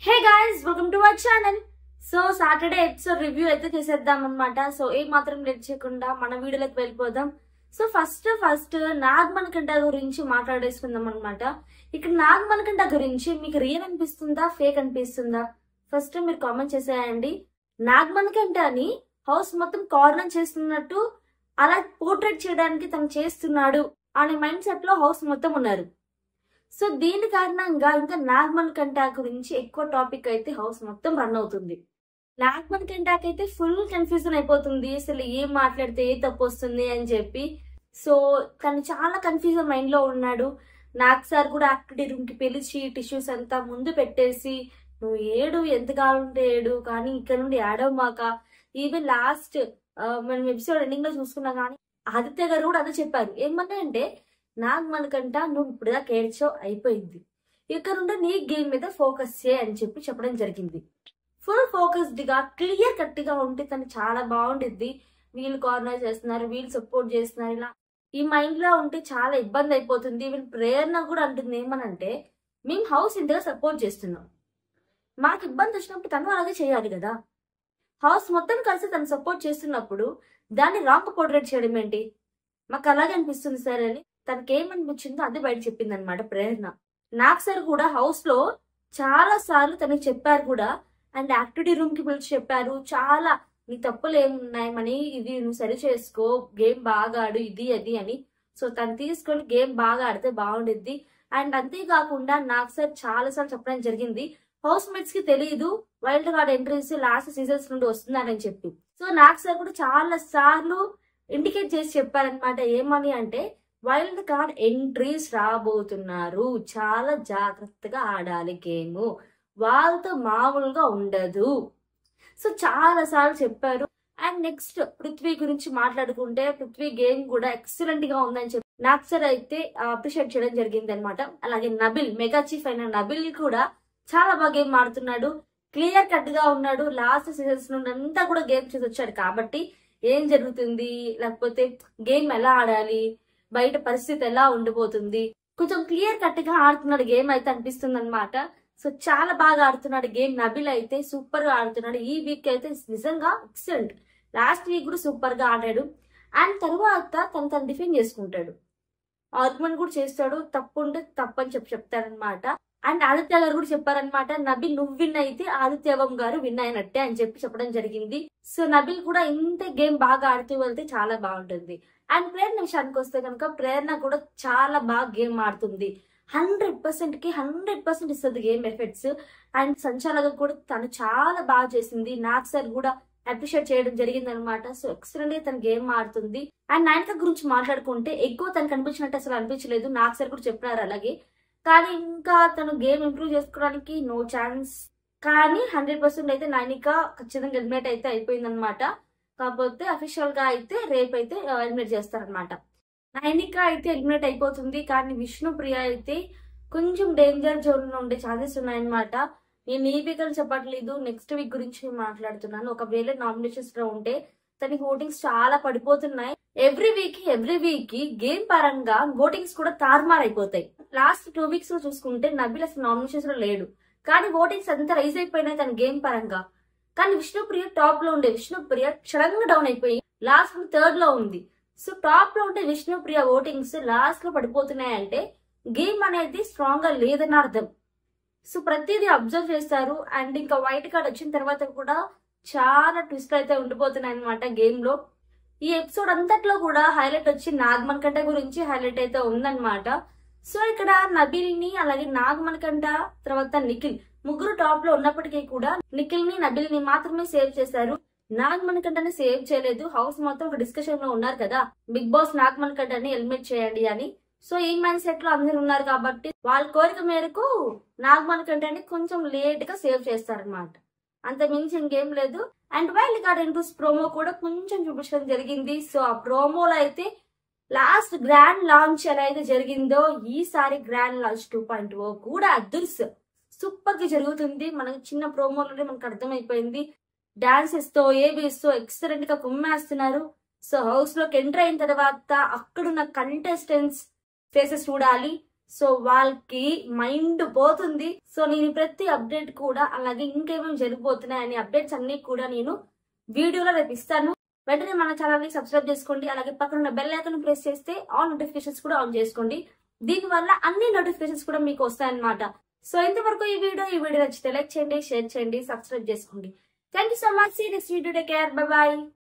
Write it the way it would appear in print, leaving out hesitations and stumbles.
Hey guys, welcome to our channel. So Saturday episode review అయితే చేసేద్దాం అనమాట. So ఏం మాత్రం లేట్ చేయకుండా మన వీడియోలోకి వెళ్ళిపోదాం. సో ఫస్ట్ నాగమణికంఠ గురించి మాట్లాడేసుకుందాం అనమాట. ఇక్కడ నాగమణికంఠ గురించి మీకు రియల్ అనిపిస్తుందా, ఫేక్ అనిపిస్తుందా? ఫస్ట్ మీరు కామెంట్ చేసేయండి. నాగమణికంఠని హౌస్ మొత్తం కార్నర్ చేస్తున్నట్టు, అలా పోర్ట్రేట్ చేయడానికి తను చేస్తున్నాడు అనే మైండ్ సెట్ లో హౌస్ మొత్తం ఉన్నారు. సో దీని కారణంగా ఇంకా నాగమణికంఠ గురించి ఎక్కువ టాపిక్ అయితే హౌస్ మొత్తం రన్ అవుతుంది. నాగమణికంఠకి అయితే ఫుల్ కన్ఫ్యూజన్ అయిపోతుంది, అసలు ఏం మాట్లాడితే ఏ తప్పు వస్తుంది అని చెప్పి. సో తను చాలా కన్ఫ్యూజన్ మైండ్ లో ఉన్నాడు. నాగ్ సార్ కూడా యాక్టివిటీ రూమ్ కి పిలిచి టిష్యూస్ అంతా ముందు పెట్టేసి, నువ్వు ఏడు ఎంత కావాలంటే ఏడు, కానీ ఇక్కడ నుండి ఏడవమాక. ఈవెన్ లాస్ట్ మనం ఎపిసోడ్ ఎండింగ్ లో చూసుకున్నా కానీ ఆదిత్య గారు కూడా అదే చెప్పారు. ఏమన్నా అంటే, నాగమణికంఠ నువ్వు ఇప్పుడుగా కేర్చో అయిపోయింది, ఇక్కడ నుండి నీ గేమ్ మీద ఫోకస్ చేయ అని చెప్పడం జరిగింది. ఫుల్ ఫోకస్డ్ గా క్లియర్ కట్ గా ఉంటే తను చాలా బాగుంటుంది. వీళ్ళు కార్నర్ చేస్తున్నారు, వీళ్ళు సపోర్ట్ చేస్తున్నారు, ఇలా ఈ మైండ్ లో ఉంటే చాలా ఇబ్బంది అయిపోతుంది. వీళ్ళు ప్రేరణ కూడా అంటుంది ఏమనంటే, మేము హౌస్ ఇంతగా సపోర్ట్ చేస్తున్నాం, మాకు ఇబ్బంది వచ్చినప్పుడు తను అలాగే చేయాలి కదా. హౌస్ మొత్తం కలిసి తను సపోర్ట్ చేస్తున్నప్పుడు దాన్ని రాంగ్ పోర్ట్రేట్ చేయడం ఏంటి, మాకు అలాగే అనిపిస్తుంది సార్ అని తనకి ఏమనిపించిందో అది బయట చెప్పింది అనమాట ప్రేరణ. నాగ్ సార్ కూడా హౌస్ లో చాలా సార్లు తనకి చెప్పారు కూడా, అండ్ యాక్టివిటీ రూమ్ కి పిలిచి చెప్పారు, చాలా నీ తప్పులు ఏమున్నాయని, ఇది నువ్వు సరి చేసుకో, గేమ్ బాగా ఆడు, ఇది అది అని. సో తను తీసుకొని గేమ్ బాగా ఆడితే బాగుండిద్ది. అండ్ అంతేకాకుండా నాగ్ సార్ చాలా సార్లు చెప్పడం జరిగింది, హౌస్ మేట్స్ కి తెలియదు wild card entries last seasons నుండి వస్తున్నారని చెప్పి. సో నాగ్ సార్ కూడా చాలా సార్లు ఇండికేట్ చేసి చెప్పారనమాట. ఏమని అంటే, వైల్డ్ కార్డ్ ఎంట్రీస్ రాబోతున్నారు, చాలా జాగ్రత్తగా ఆడాలి గేమ్, వాళ్ళతో మామూలుగా ఉండదు. సో చాలా సార్లు చెప్పారు. అండ్ నెక్స్ట్ పృథ్వీ గురించి మాట్లాడుకుంటే, పృథ్వీ గేమ్ కూడా ఎక్సలెంట్ గా ఉందని చెప్పి నాగ్ సార్ అయితే అప్రిషియేట్ చేయడం జరిగింది అనమాట. అలాగే నబిల్, మెగా చీఫ్ అయిన నబిల్ కూడా చాలా బాగా గేమ్ ఆడుతున్నాడు, క్లియర్ కట్ గా ఉన్నాడు. లాస్ట్ సీజన్స్ నుండి అంతా కూడా గేమ్ చేసి వచ్చాడు కాబట్టి ఏం జరుగుతుంది, లేకపోతే గేమ్ ఎలా ఆడాలి, బయట పరిస్థితి ఎలా ఉండిపోతుంది, కొంచెం క్లియర్ కట్ గా ఆడుతున్నాడు గేమ్ అయితే అనిపిస్తుంది అనమాట. సో చాలా బాగా ఆడుతున్నాడు గేమ్. నబిల్ అయితే సూపర్ గా ఆడుతున్నాడు. ఈ వీక్ అయితే నిజంగా ఎక్సలెంట్. లాస్ట్ వీక్ కూడా సూపర్ గా ఆడాడు. అండ్ తర్వాత తను డిఫెండ్ చేసుకుంటాడు, ఆర్గ్యుమెంట్ కూడా చేస్తాడు, తప్పు ఉంటే తప్పు అని చెప్తాడనమాట. అండ్ ఆదిత్య గారు కూడా చెప్పారనమాట, నబిల్ నువ్వు విన్ అయితే ఆదిత్యవం గారు విన్ అయినట్టే అని చెప్పడం జరిగింది. సో నబిల్ కూడా ఇంత గేమ్ బాగా ఆడుతూ వెళ్తే చాలా బాగుంటుంది. అండ్ ప్రేరణ విషయానికి వస్తే కనుక, ప్రేరణ కూడా చాలా బాగా గేమ్ ఆడుతుంది. 100% కి 100% ఇస్తుంది గేమ్ ఎఫెక్ట్స్. అండ్ సంచాలక కూడా తను చాలా బాగా చేసింది. నాగ్ సార్ కూడా అప్రిషియేట్ చేయడం జరిగింది అనమాట. సో ఎక్సలెంట్ గా తన గేమ్ ఆడుతుంది. అండ్ నైనిక గురించి మాట్లాడుకుంటే, ఎక్కువ తనకు కనిపించినట్టు అసలు అనిపించలేదు. నాగ్ సార్ కూడా చెప్పినారు అలాగే. కానీ ఇంకా తను గేమ్ ఇంప్రూవ్ చేసుకోవడానికి నో ఛాన్స్. కానీ 100% అయితే నైనిక ఖచ్చితంగా ఎలిమినేట్ అయితే అయిపోయింది అనమాట. కాకపోతే అఫీషియల్ గా అయితే రేపు అయితే ఎలిమినేట్ చేస్తారనమాట. నైనిక అయితే ఎలిమినేట్ అయిపోతుంది. కానీ విష్ణుప్రియ అయితే కొంచెం డేంజర్ జోన్ లో ఉండే ఛాన్సెస్ ఉన్నాయన్నమాట. నేను ఈ వీక్ అని చెప్పట్లేదు, నెక్స్ట్ వీక్ గురించి మాట్లాడుతున్నాను. ఒకవేళ నామినేషన్స్ లో ఉంటే తనకి ఓటింగ్స్ చాలా పడిపోతున్నాయి. ఎవ్రీ వీక్ కి గేమ్ పరంగా ఓటింగ్స్ కూడా తారుమారైపోతాయి. లాస్ట్ 2 వీక్స్ లో చూసుకుంటే నబిల్ అసలు నామినేషన్స్ లో లేడు, కానీ ఓటింగ్స్ అంతా రైజ్ అయిపోయినాయి తన గేమ్ పరంగా. కానీ విష్ణుప్రియ టాప్ లో ఉండే విష్ణుప్రియ సడన్ గా డౌన్ అయిపోయి లాస్ట్ 3rd లో ఉంది. సో టాప్ లో ఉంటే విష్ణుప్రియ ఓటింగ్స్ లాస్ట్ లో పడిపోతున్నాయంటే గేమ్ అనేది స్ట్రాంగ్ గా లేదని అర్థం. సో ప్రతిదీ అబ్జర్వ్ చేస్తారు. అండ్ ఇంకా వైట్ కార్డ్ వచ్చిన తర్వాత కూడా చాలా ట్విస్ట్ అయితే ఉండిపోతున్నాయి అనమాట గేమ్ లో. ఈ ఎపిసోడ్ అంతట్లో కూడా హైలైట్ వచ్చి నాగమణికంఠ గురించి హైలైట్ అయితే ఉందన్నమాట. సో ఇక్కడ నబిల్ ని, అలాగే నాగమణికంఠ, తర్వాత నిఖిల్ ముగ్గురు టాప్ లో ఉన్నప్పటికీ కూడా నిఖిల్ ని, నబిల్ ని మాత్రమే సేవ్ చేశారు. నాగమణికంఠని సేవ్ చేయలేదు. హౌస్ మొత్తం ఒక డిస్కషన్ లో ఉన్నారు కదా, బిగ్ బాస్ నాగమణికంఠని ఎలిమినేట్ చేయండి అని. సో ఈ మైండ్ సెట్ లో అందరు ఉన్నారు కాబట్టి వాళ్ళ కోరిక మేరకు నాగమణికంఠని కొంచెం లేట్ గా సేవ్ చేస్తారనమాట. అంత మించి ఇంకేం లేదు. And wild card entries promo కూడా కొంచెం చూపించడం జరిగింది. సో ఆ ప్రోమోలో అయితే లాస్ట్ గ్రాండ్ లాంచ్ ఎలా అయితే జరిగిందో, ఈసారి గ్రాండ్ లాంచ్ 2.0 కూడా అదుర్స్ సూపర్ గా జరుగుతుంది. మనకి చిన్న ప్రోమోలోనే మనకు అర్థమైపోయింది. డాన్సెస్ తో, ఏబీఎస్ తో ఎక్సలెంట్ గా కుమ్మేస్తున్నారు. సో హౌస్ లోకి ఎంటర్ అయిన తర్వాత అక్కడున్న కంటెస్టెంట్స్ ఫేసెస్ చూడాలి. సో వాళ్ళకి మైండ్ పోతుంది. సో నేను ప్రతి అప్డేట్ కూడా అలాగే ఇంకేమేమి జరిగిపోతున్నాయని అప్డేట్స్ అన్ని కూడా నేను వీడియోలో రేపు ఇస్తాను. వెంటనే మన ఛానల్ ని సబ్స్క్రైబ్ చేసుకోండి. అలాగే పక్కన ఉన్న బెల్ ఐకాన్ ప్రెస్ చేస్తే ఆల్ నోటిఫికేషన్స్ కూడా ఆన్ చేసుకోండి. దీని వల్ల అన్ని నోటిఫికేషన్స్ కూడా మీకు వస్తాయన్నమాట. సో ఇంతవరకు ఈ వీడియో నచ్చితే లైక్ చేయండి, షేర్ చేయండి, సబ్స్క్రైబ్ చేసుకోండి. Thank you so much. See next video. Take care. Bye by.